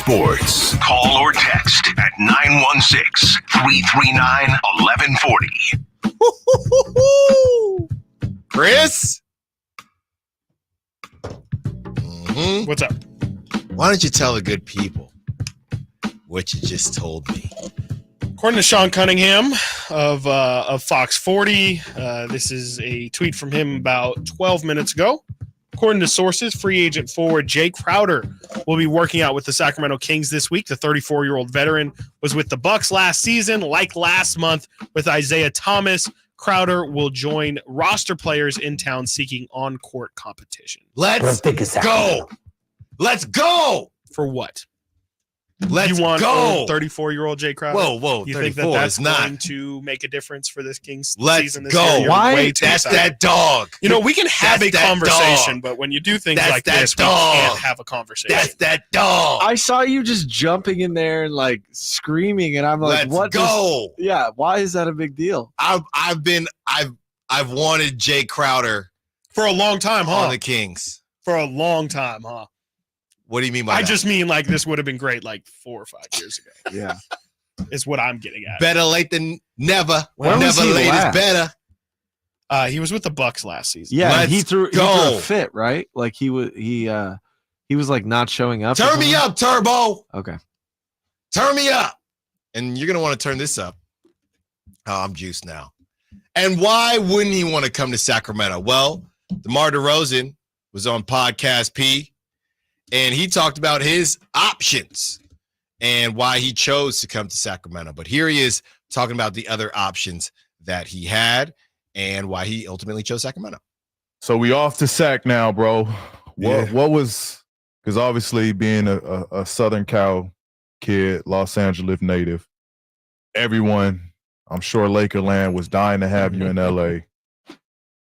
sports. Call or text at 916-339-1140. Chris? What's up? Why don't you tell the good people what you just told me? According to Sean Cunningham of Fox 40, this is a tweet from him about 12 minutes ago. According to sources, free agent forward Jae Crowder will be working out with the Sacramento Kings this week. The 34-year-old veteran was with the Bucks last season. Like last month with Isaiah Thomas, Crowder will join roster players in town seeking on-court competition. Let's go. Let's go. For what? Let's you want go. 34-year-old Jae Crowder? Whoa. You 34 think that's is not going to make a difference for this Kings Let's season this go. year? You're Why? way too That's excited. that dog. You know, we can have That's a that conversation, dog. but when you do things That's like that this, dog. we can't have a conversation. That's that dog. I saw you just jumping in there and like screaming, and I'm like, Let's "What? go." Yeah, why is that a big deal? I've wanted Jae Crowder For a long time, on huh? the Kings. For a long time, huh? What do you mean by I that? just mean like this would have been great like 4 or 5 years ago. Yeah. Is what I'm getting at. Better late than never. When was Never he late last? is better. He was with the Bucks last season. Yeah, Let's he threw go. a fit, right? Like he was like not showing up. or Turn me something? up, Turbo. Okay. Turn me up. And you're going to want to turn this up. Oh, I'm juiced now. And why wouldn't he want to come to Sacramento? Well, DeMar DeRozan was on Podcast P, and he talked about his options and why he chose to come to Sacramento. But here he is talking about the other options that he had and why he ultimately chose Sacramento. So we off to Sac now, bro. Yeah. What was, because obviously being a Southern Cal kid, Los Angeles native, everyone, I'm sure Lakerland was dying to have you in LA.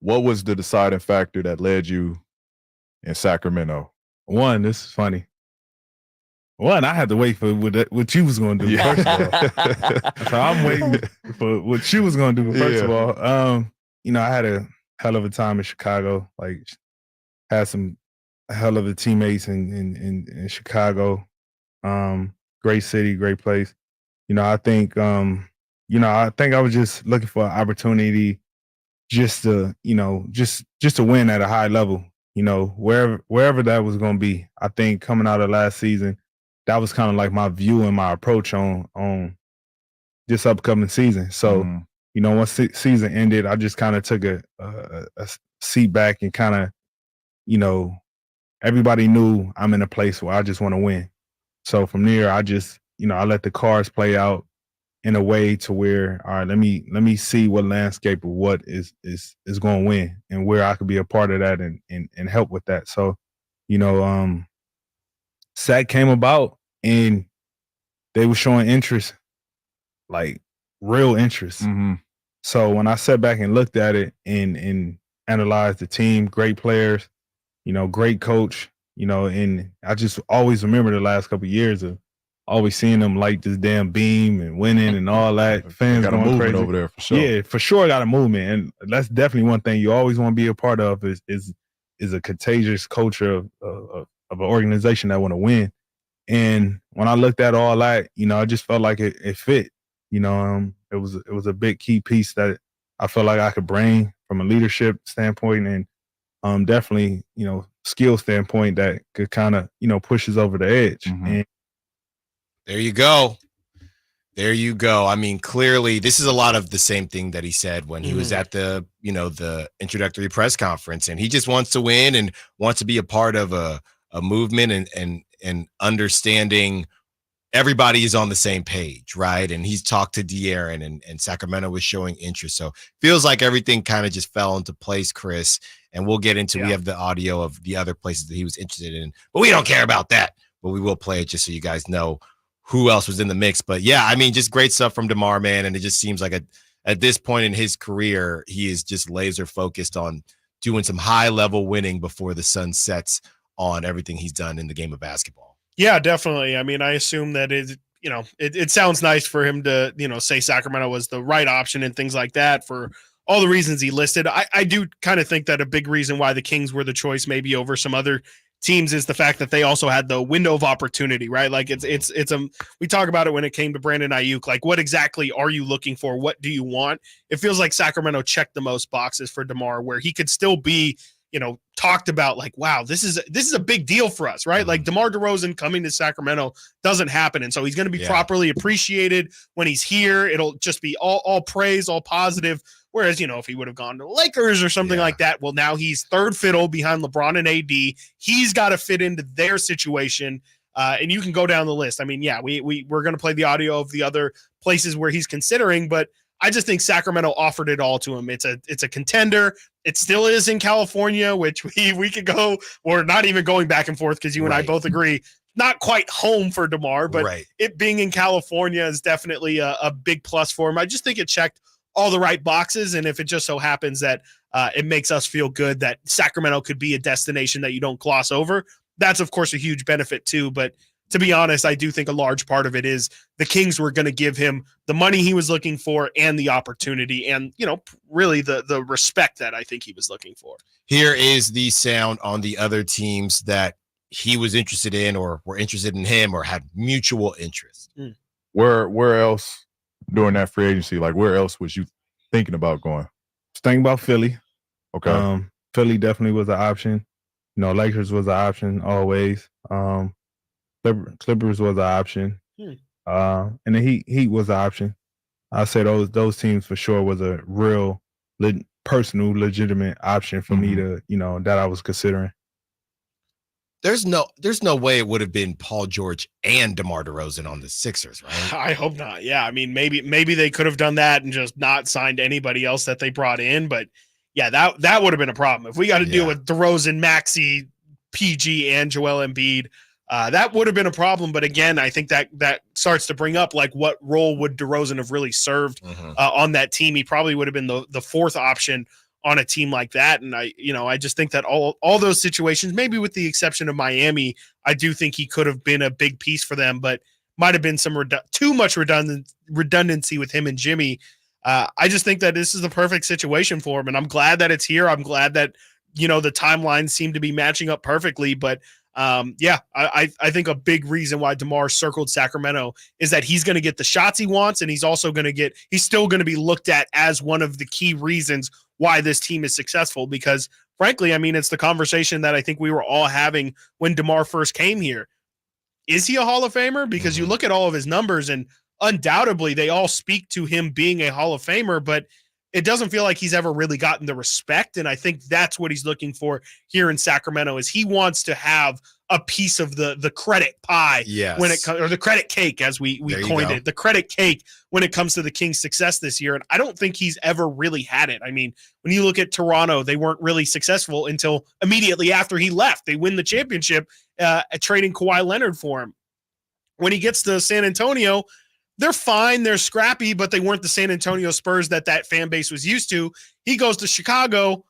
What was the deciding factor that led you in Sacramento? One, this is funny. One, I had to wait for what you was going to do, first of all. So I'm waiting for what you was going to do, first of all. I had a hell of a time in Chicago. Like, had some hell of a teammates in Chicago. Great city, great place. I think I was just looking for an opportunity just to win at a high level. Wherever that was going to be. I think coming out of last season, that was kind of like my view and my approach on this upcoming season. So, once season ended, I just kind of took a seat back and kind of, everybody knew I'm in a place where I just want to win. So from there, I just, I let the cards play out in a way to where, all right, let me see what landscape of what is going to win and where I could be a part of that and help with that. So, SAC came about and they were showing interest, like real interest. Mm-hmm. So when I sat back and looked at it and analyzed the team, great players, great coach, and I just always remember the last couple of years of always seeing them light this damn beam and winning and all that. Fans Got a going movement crazy over there for sure. Yeah, for sure, got a movement, and that's definitely one thing you always want to be a part of is a contagious culture of an organization that want to win. And when I looked at all that, I just felt like it fit. It was a big key piece that I felt like I could bring from a leadership standpoint and definitely skill standpoint that could kind of pushes over the edge. Mm-hmm. And There you go. There you go. I mean, clearly, this is a lot of the same thing that he said when he was at the introductory press conference, and he just wants to win and wants to be a part of a movement and understanding everybody is on the same page, right? And he's talked to De'Aaron and Sacramento was showing interest. So feels like everything kind of just fell into place, Chris. And we'll get into, we have the audio of the other places that he was interested in, but we don't care about that. But we will play it just so you guys know who else was in the mix. But yeah, I mean, just great stuff from DeMar, man. And it just seems like at this point in his career, he is just laser focused on doing some high level winning before the sun sets on everything he's done in the game of basketball. Yeah, definitely. I mean, I assume that it sounds nice for him to, say Sacramento was the right option and things like that for all the reasons he listed. I do kind of think that a big reason why the Kings were the choice maybe over some other teams is the fact that they also had the window of opportunity, right? Like we talk about it when it came to Brandon Ayuk. Like, what exactly are you looking for? What do you want? It feels like Sacramento checked the most boxes for DeMar, where he could still be, talked about like, wow, this is a big deal for us, right? Like DeMar DeRozan coming to Sacramento doesn't happen. And so he's going to be properly appreciated when he's here. It'll just be all praise, all positive. Whereas, if he would have gone to the Lakers or something like that, well, now he's third fiddle behind LeBron and AD. He's got to fit into their situation. And you can go down the list. I mean, we're going to play the audio of the other places where he's considering, but I just think Sacramento offered it all to him. It's a contender. It still is in California, which we could go, or not even going back and forth, because you and I both agree, not quite home for DeMar, but it being in California is definitely a big plus for him. I just think it checked all the right boxes. And if it just so happens that it makes us feel good that Sacramento could be a destination that you don't gloss over, that's of course a huge benefit too. But to be honest, I do think a large part of it is the Kings were going to give him the money he was looking for and the opportunity and, really the respect that I think he was looking for. Here is the sound on the other teams that he was interested in or were interested in him or had mutual interest. Where else during that free agency, like where else was you thinking about going? Thinking about Philly. Okay. Philly definitely was an option. Lakers was an option always. Clippers was an option. And the Heat was an option. I say those teams for sure was a real personal, legitimate option for me to, that I was considering. There's no way it would have been Paul George and DeMar DeRozan on the Sixers, right? I hope not. Yeah, I mean, maybe they could have done that and just not signed anybody else that they brought in. But yeah, that would have been a problem if we got to deal with DeRozan, Maxey, PG, and Joel Embiid. That would have been a problem. But again, I think that starts to bring up like what role would DeRozan have really served on that team. He probably would have been the fourth option on a team like that. And I just think that all those situations, maybe with the exception of Miami, I do think he could have been a big piece for them, but might have been some too much redundancy with him and Jimmy. I just think that this is the perfect situation for him. And I'm glad that it's here. I'm glad that, the timelines seem to be matching up perfectly, but I think a big reason why DeMar circled Sacramento is that he's going to get the shots he wants. And he's still going to be looked at as one of the key reasons why this team is successful, because frankly, I mean, it's the conversation that I think we were all having when DeMar first came here. Is he a Hall of Famer? Because you look at all of his numbers and undoubtedly they all speak to him being a Hall of Famer, but it doesn't feel like he's ever really gotten the respect. And I think that's what he's looking for here in Sacramento is he wants to have a piece of the credit pie when it comes, or the credit cake, as we coined it, the credit cake when it comes to the Kings' success this year. And I don't think he's ever really had it. I mean, when you look at Toronto, they weren't really successful until immediately after he left. They win the championship trading Kawhi Leonard for him. When he gets to San Antonio, they're fine. They're scrappy, but they weren't the San Antonio Spurs that fan base was used to. He goes to Chicago.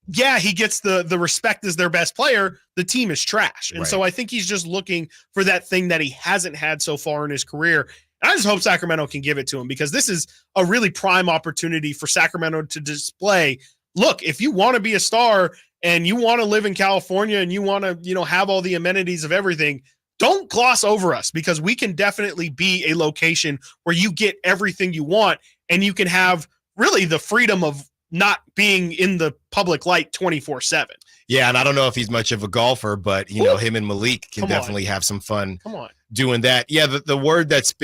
Yeah, he gets the respect as their best player. The team is trash. And so I think he's just looking for that thing that he hasn't had so far in his career. And I just hope Sacramento can give it to him, because this is a really prime opportunity for Sacramento to display, look, if you want to be a star and you want to live in California and you want to, have all the amenities of everything, don't gloss over us, because we can definitely be a location where you get everything you want and you can have really the freedom of not being in the public light 24/7. Yeah, and I don't know if he's much of a golfer, but him and Malik can definitely have some fun doing that. Yeah, the word that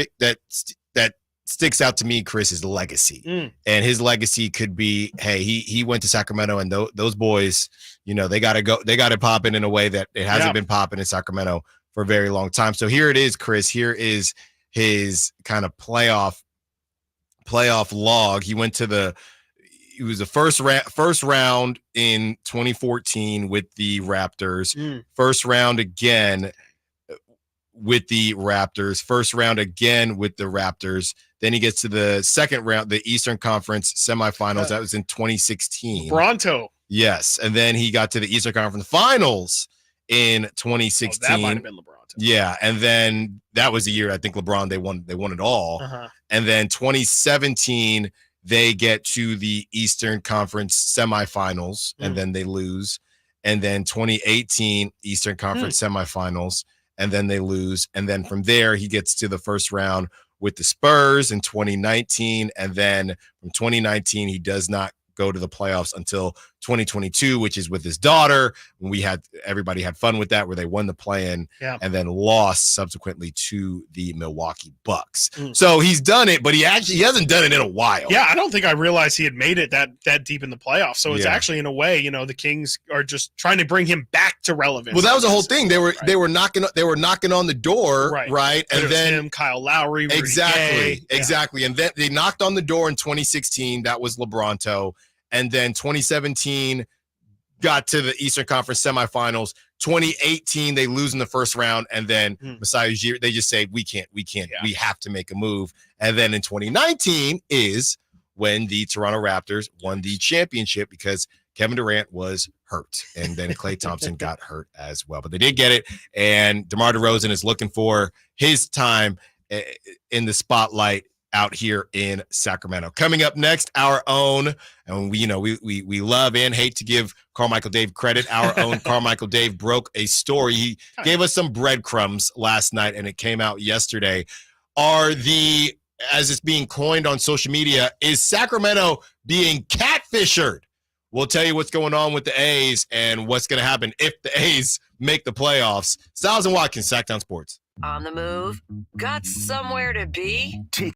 sticks out to me, Chris, is legacy. And his legacy could be, hey, he went to Sacramento, and those boys, they got to pop in a way that it hasn't been popping in Sacramento for a very long time. So here it is, Chris. Here is his kind of playoff log. He was the first round in 2014 with the Raptors. First round again with the Raptors. First round again with the Raptors. Then he gets to the second round, the Eastern Conference semifinals. That was in 2016. Bronto. Yes, and then he got to the Eastern Conference Finals in 2016. That might have been LeBron. Yeah, and then that was the year I think LeBron they won it all. And then 2017 they get to the Eastern Conference semifinals and then they lose. and then 2018 Eastern Conference semifinals, and then they lose. And then from there, he gets to the first round with the Spurs in 2019. And then from 2019, he does not go to the playoffs until 2022, which is with his daughter. When everybody had fun with that, where they won the play-in and then lost subsequently to the Milwaukee Bucks. So he's done it, but he hasn't done it in a while. Yeah, I don't think I realized he had made it that deep in the playoffs. So it's actually, in a way, the Kings are just trying to bring him back to relevance. Well, that was the whole thing. They were knocking on the door, right? And then him, Kyle Lowry, Rudy exactly. Gay. And then they knocked on the door in 2016. That was LeBronto. And then 2017 got to the Eastern Conference semifinals. 2018, they lose in the first round. And then Masai Ujiri, they just say, we can't. Yeah. We have to make a move. And then in 2019 is when the Toronto Raptors won the championship because Kevin Durant was hurt. And then Klay Thompson got hurt as well. But they did get it. And DeMar DeRozan is looking for his time in the spotlight out here in Sacramento. Coming up next, our own, and we love and hate to give Carmichael Dave credit. Our own Carmichael Dave broke a story. He gave us some breadcrumbs last night, and it came out yesterday. As it's being coined on social media, is Sacramento being catfished? We'll tell you what's going on with the A's and what's going to happen if the A's make the playoffs. Stiles and Watkins, Sactown Sports. On the move? Got somewhere to be?